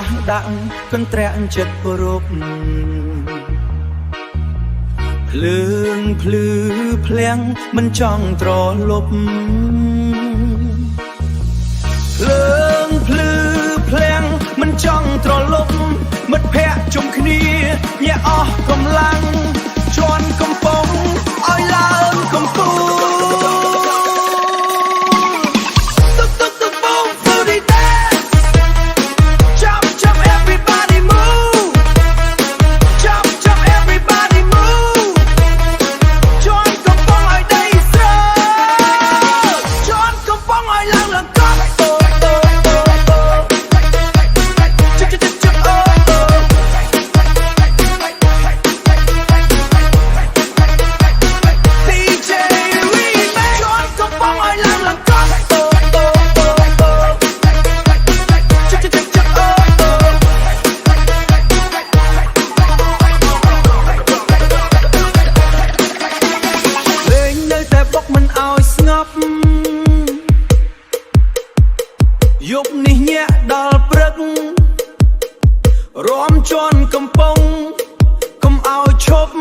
ះដាក់កន្ត្រាក់ចិត្តរົບភ្លើងភ្លឺភ្លាំងមិនចង់ត្រលប់ភ្លើងភ្លឺភ្លាំងមិនចង់ត្រលប់មិត្តភ័ក្តិជុំគ្នាញាក់អស់កម្លាំងជន់កំពង់ឲ្យឡើងកំពូលយប់នេះញាក់ដល់ព្រឹករំជន់កំពង់កុំឲ្យឈប់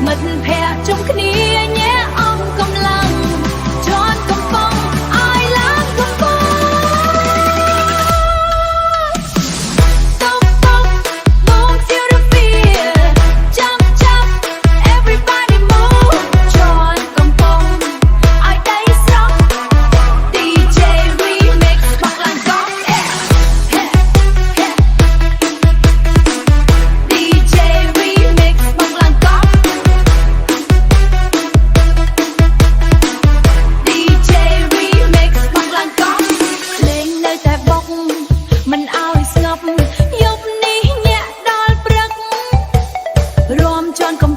មិត្តភ័ក្តិជុំគ្នាញ៉ែអង្គកម្លាំងជន់កំពង់ឲ្យឡើងកំពង់តុកតុក Move feel the fear Jump jump Everybody move ជន់កំពង់ឲ្យដៃស្រស់ DJ remix បកឡើងកង់ DJ remix បកឡើងកង់មិនឲ្យស្ងប់យប់នេះញាក់ដល់ព្រឹករំជន់កំ